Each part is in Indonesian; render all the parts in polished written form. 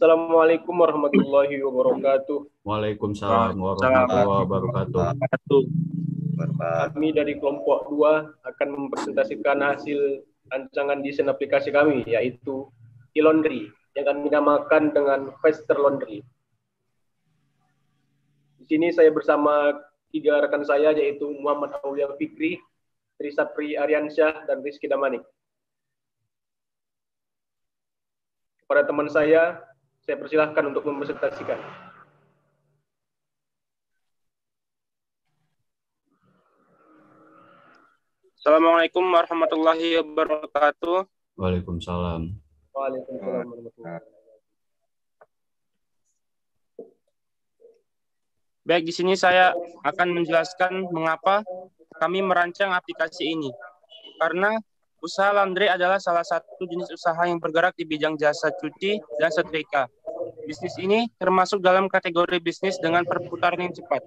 Assalamualaikum warahmatullahi wabarakatuh. Waalaikumsalam warahmatullahi wabarakatuh. Kami dari kelompok 2 akan mempresentasikan hasil rancangan desain aplikasi kami, yaitu e-laundry, yang kami namakan dengan Faster Laundry. Di sini saya bersama 3 rekan saya, yaitu Muhammad Aulia Fikri, Trisapri Aryansyah, dan Rizky Damanik. Kepada teman saya persilahkan untuk mempresentasikan. Assalamualaikum warahmatullahi wabarakatuh. Waalaikumsalam. Waalaikumsalam warahmatullahi wabarakatuh. Baik, di sini saya akan menjelaskan mengapa kami merancang aplikasi ini. Karena usaha laundry adalah salah satu jenis usaha yang bergerak di bidang jasa cuci dan setrika. Bisnis ini termasuk dalam kategori bisnis dengan perputaran yang cepat.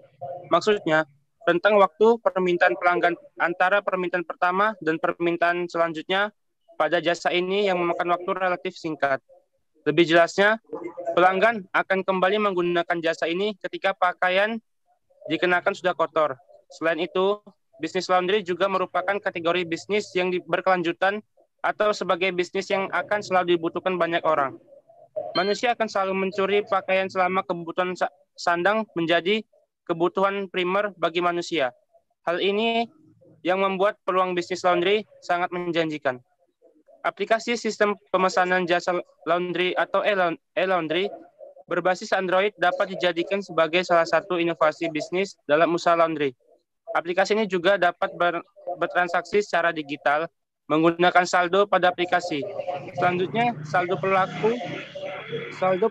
Maksudnya, rentang waktu permintaan pelanggan antara permintaan pertama dan permintaan selanjutnya pada jasa ini yang memakan waktu relatif singkat. Lebih jelasnya, pelanggan akan kembali menggunakan jasa ini ketika pakaian dikenakan sudah kotor. Selain itu, bisnis laundry juga merupakan kategori bisnis yang berkelanjutan atau sebagai bisnis yang akan selalu dibutuhkan banyak orang. Manusia akan selalu mencuri pakaian selama kebutuhan sandang menjadi kebutuhan primer bagi manusia. Hal ini yang membuat peluang bisnis laundry sangat menjanjikan. Aplikasi sistem pemesanan jasa laundry atau e-laundry berbasis Android dapat dijadikan sebagai salah satu inovasi bisnis dalam usaha laundry. Aplikasi ini juga dapat bertransaksi secara digital menggunakan saldo pada aplikasi. Selanjutnya, saldo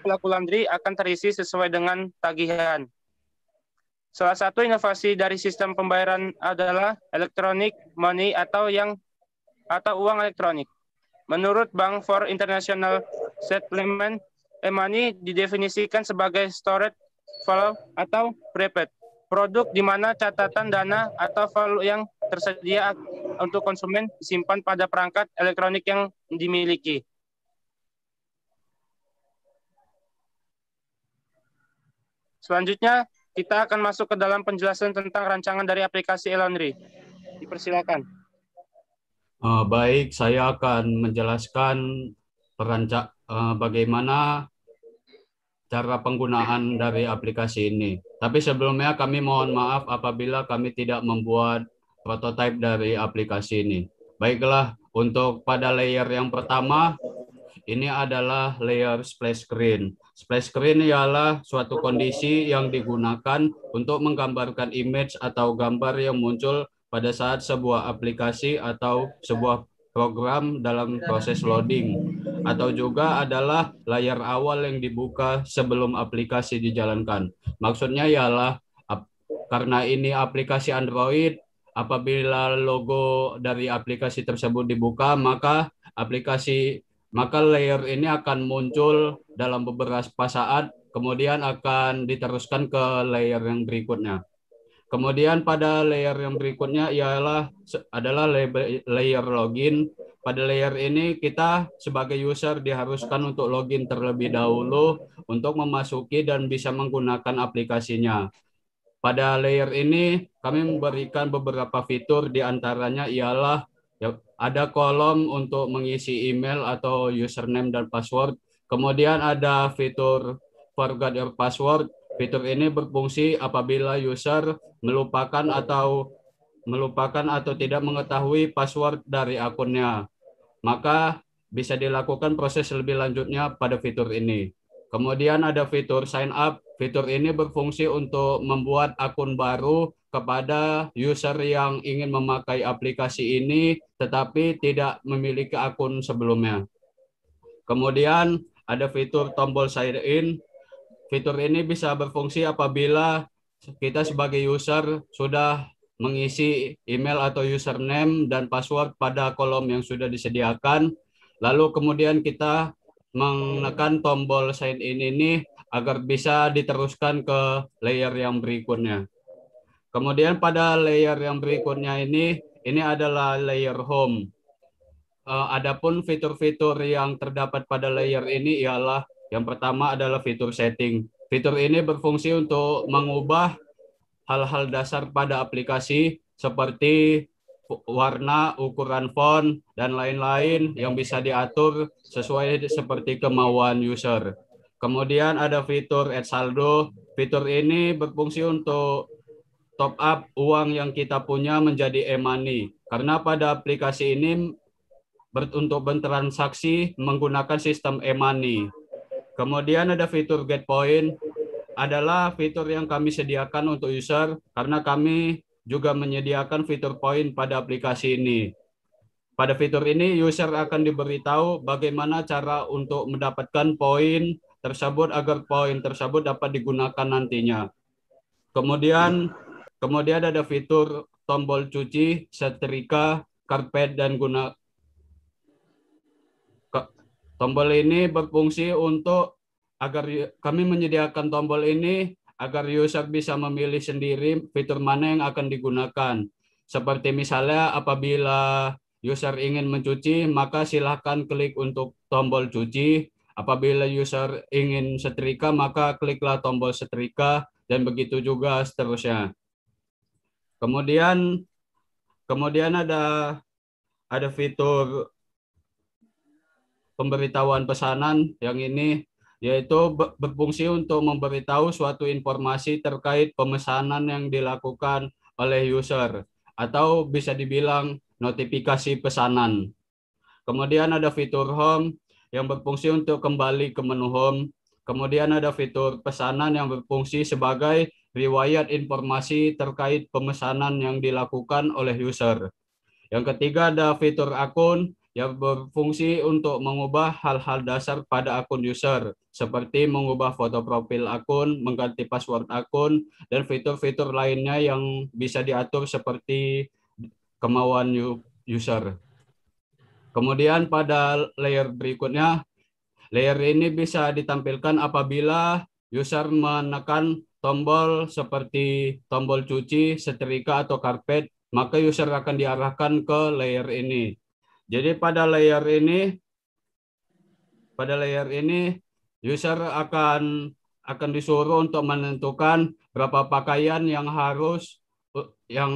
pelaku laundry akan terisi sesuai dengan tagihan. Salah satu inovasi dari sistem pembayaran adalah electronic money atau uang elektronik. Menurut Bank for International Settlement, e-money didefinisikan sebagai stored value atau prepaid, produk di mana catatan dana atau value yang tersedia untuk konsumen disimpan pada perangkat elektronik yang dimiliki. Selanjutnya, kita akan masuk ke dalam penjelasan tentang rancangan dari aplikasi e-laundry. Dipersilakan. Baik, saya akan menjelaskan bagaimana cara penggunaan dari aplikasi ini. Tapi sebelumnya kami mohon maaf apabila kami tidak membuat prototipe dari aplikasi ini. Baiklah, untuk pada layer yang pertama, ini adalah layer splash screen. Splash screen ialah suatu kondisi yang digunakan untuk menggambarkan image atau gambar yang muncul pada saat sebuah aplikasi atau sebuah program dalam proses loading. Atau juga adalah layar awal yang dibuka sebelum aplikasi dijalankan. Maksudnya ialah karena ini aplikasi Android, apabila logo dari aplikasi tersebut dibuka, maka layer ini akan muncul dalam beberapa saat, kemudian akan diteruskan ke layer yang berikutnya. Kemudian pada layer yang berikutnya adalah layer login. Pada layer ini kita sebagai user diharuskan untuk login terlebih dahulu untuk memasuki dan bisa menggunakan aplikasinya. Pada layer ini kami memberikan beberapa fitur, diantaranya ialah ada kolom untuk mengisi email atau username dan password. Kemudian ada fitur forgot your password. Fitur ini berfungsi apabila user melupakan atau tidak mengetahui password dari akunnya. Maka bisa dilakukan proses lebih lanjutnya pada fitur ini. Kemudian ada fitur sign up. Fitur ini berfungsi untuk membuat akun baru kepada user yang ingin memakai aplikasi ini tetapi tidak memiliki akun sebelumnya. Kemudian ada fitur tombol sign in. Fitur ini bisa berfungsi apabila kita sebagai user sudah mengisi email atau username dan password pada kolom yang sudah disediakan. Lalu kemudian kita menekan tombol sign in ini agar bisa diteruskan ke layer yang berikutnya. Kemudian pada layer yang berikutnya ini adalah layer home. Adapun fitur-fitur yang terdapat pada layer ini ialah Yang pertama adalah fitur setting. Fitur ini berfungsi untuk mengubah hal-hal dasar pada aplikasi seperti warna, ukuran font, dan lain-lain yang bisa diatur sesuai seperti kemauan user. Kemudian ada fitur add saldo. Fitur ini berfungsi untuk top up uang yang kita punya menjadi e-money. Karena pada aplikasi ini untuk bertransaksi menggunakan sistem e-money. Kemudian ada fitur get point, adalah fitur yang kami sediakan untuk user karena kami juga menyediakan fitur poin pada aplikasi ini. Pada fitur ini, user akan diberitahu bagaimana cara untuk mendapatkan poin tersebut agar poin tersebut dapat digunakan nantinya. Kemudian ada fitur tombol cuci, setrika, karpet, dan tombol ini berfungsi untuk agar kami menyediakan tombol ini agar user bisa memilih sendiri fitur mana yang akan digunakan. Seperti misalnya apabila user ingin mencuci, maka silahkan klik untuk tombol cuci. Apabila user ingin setrika, maka kliklah tombol setrika, dan begitu juga seterusnya. Kemudian ada fitur pemberitahuan pesanan yang ini yaitu berfungsi untuk memberitahu suatu informasi terkait pemesanan yang dilakukan oleh user atau bisa dibilang notifikasi pesanan. Kemudian ada fitur home yang berfungsi untuk kembali ke menu home. Kemudian ada fitur pesanan yang berfungsi sebagai riwayat informasi terkait pemesanan yang dilakukan oleh user. Yang ketiga ada fitur akun yang berfungsi untuk mengubah hal-hal dasar pada akun user, seperti mengubah foto profil akun, mengganti password akun, dan fitur-fitur lainnya yang bisa diatur seperti kemauan user. Kemudian pada layer berikutnya, layer ini bisa ditampilkan apabila user menekan tombol seperti tombol cuci, setrika, atau karpet, maka user akan diarahkan ke layer ini. Jadi pada layer ini user akan disuruh untuk menentukan berapa pakaian yang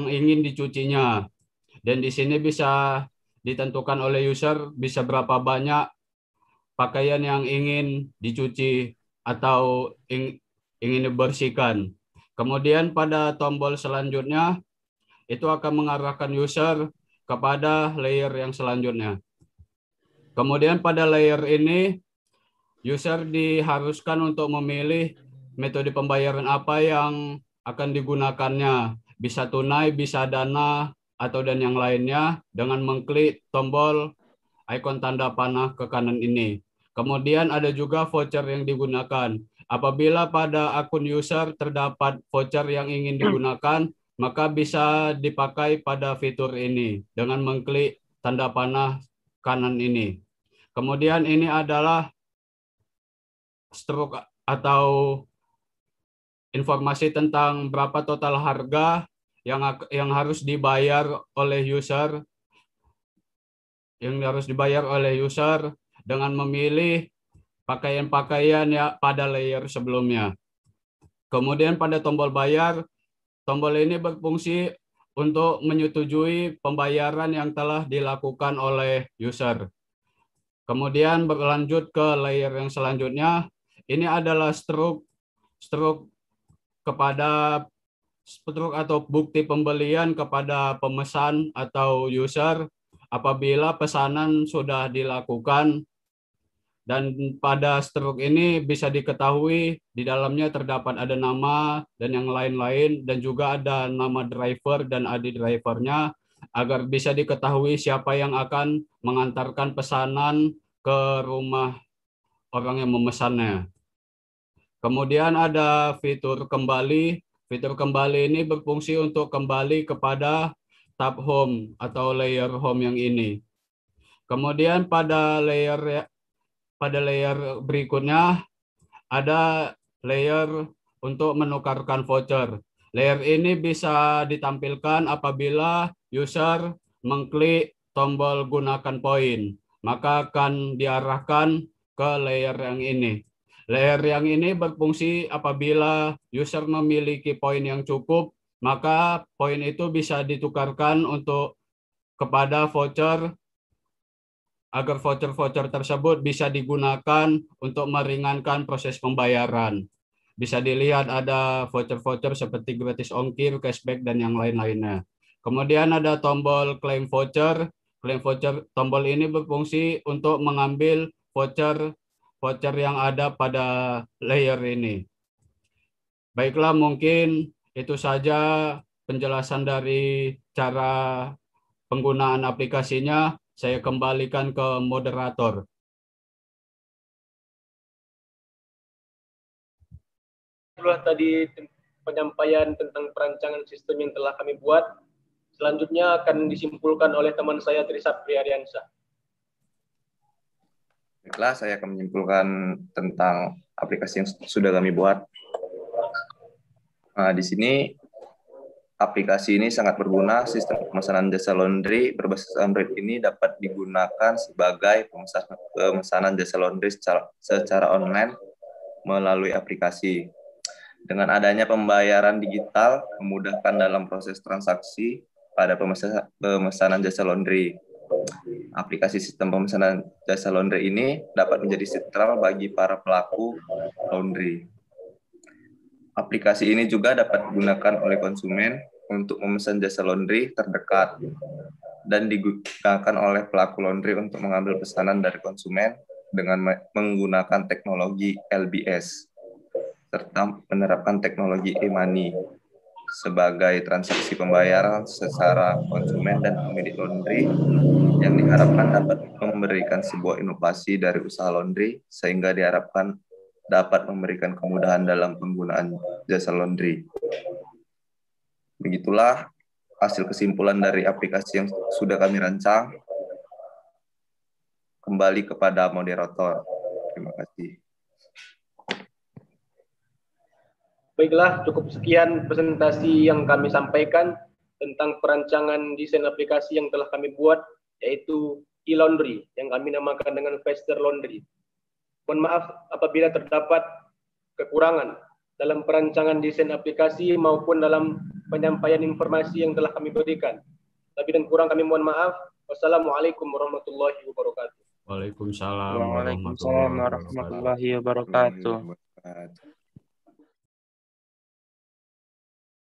ingin dicucinya. Dan di sini bisa ditentukan oleh user bisa berapa banyak pakaian yang ingin dicuci atau ingin dibersihkan. Kemudian pada tombol selanjutnya itu akan mengarahkan user kepada layer yang selanjutnya. Kemudian pada layer ini, user diharuskan untuk memilih metode pembayaran apa yang akan digunakannya. Bisa tunai, bisa dana, atau dan yang lainnya dengan mengklik tombol ikon tanda panah ke kanan ini. Kemudian ada juga voucher yang digunakan. Apabila pada akun user terdapat voucher yang ingin digunakan, maka bisa dipakai pada fitur ini dengan mengklik tanda panah kanan ini. Kemudian ini adalah struk atau informasi tentang berapa total harga yang harus dibayar oleh user dengan memilih pakaian-pakaian ya pada layer sebelumnya. Kemudian pada tombol bayar, tombol ini berfungsi untuk menyetujui pembayaran yang telah dilakukan oleh user. Kemudian berlanjut ke layer yang selanjutnya, ini adalah struk atau bukti pembelian kepada pemesan atau user apabila pesanan sudah dilakukan. Dan pada struk ini bisa diketahui di dalamnya terdapat ada nama dan yang lain-lain, dan juga ada nama driver dan ID drivernya agar bisa diketahui siapa yang akan mengantarkan pesanan ke rumah orang yang memesannya. Kemudian ada fitur kembali. Fitur kembali ini berfungsi untuk kembali kepada tab home atau layer home yang ini. Kemudian pada layer berikutnya ada layer untuk menukarkan voucher. Layer ini bisa ditampilkan apabila user mengklik tombol gunakan poin, maka akan diarahkan ke layer yang ini. Layer yang ini berfungsi apabila user memiliki poin yang cukup, maka poin itu bisa ditukarkan untuk kepada voucher agar voucher-voucher tersebut bisa digunakan untuk meringankan proses pembayaran. Bisa dilihat ada voucher-voucher seperti gratis ongkir, cashback, dan yang lain-lainnya. Kemudian ada tombol claim voucher. Claim voucher, tombol ini berfungsi untuk mengambil voucher yang ada pada layer ini. Baiklah, mungkin itu saja penjelasan dari cara penggunaan aplikasinya. Saya kembalikan ke moderator. Itulah tadi penyampaian tentang perancangan sistem yang telah kami buat. Selanjutnya akan disimpulkan oleh teman saya Trisapri Ariansyah. Baiklah, saya akan menyimpulkan tentang aplikasi yang sudah kami buat. Nah, di sini aplikasi ini sangat berguna. Sistem pemesanan jasa laundry berbasis Android ini dapat digunakan sebagai pemesanan jasa laundry secara online melalui aplikasi. Dengan adanya pembayaran digital, memudahkan dalam proses transaksi pada pemesanan jasa laundry. Aplikasi sistem pemesanan jasa laundry ini dapat menjadi sentral bagi para pelaku laundry. Aplikasi ini juga dapat digunakan oleh konsumen untuk memesan jasa laundry terdekat dan digunakan oleh pelaku laundry untuk mengambil pesanan dari konsumen dengan menggunakan teknologi LBS serta menerapkan teknologi e-money sebagai transaksi pembayaran secara konsumen dan pemilik laundry yang diharapkan dapat memberikan sebuah inovasi dari usaha laundry sehingga diharapkan dapat memberikan kemudahan dalam penggunaan jasa laundry. Begitulah hasil kesimpulan dari aplikasi yang sudah kami rancang. Kembali kepada moderator. Terima kasih. Baiklah, cukup sekian presentasi yang kami sampaikan tentang perancangan desain aplikasi yang telah kami buat, yaitu e-laundry, yang kami namakan dengan Faster Laundry. Mohon maaf apabila terdapat kekurangan dalam perancangan desain aplikasi maupun dalam penyampaian informasi yang telah kami berikan. Lebih dan kurang kami mohon maaf. Wassalamualaikum warahmatullahi wabarakatuh. Waalaikumsalam Waalaikumsalam warahmatullahi wabarakatuh.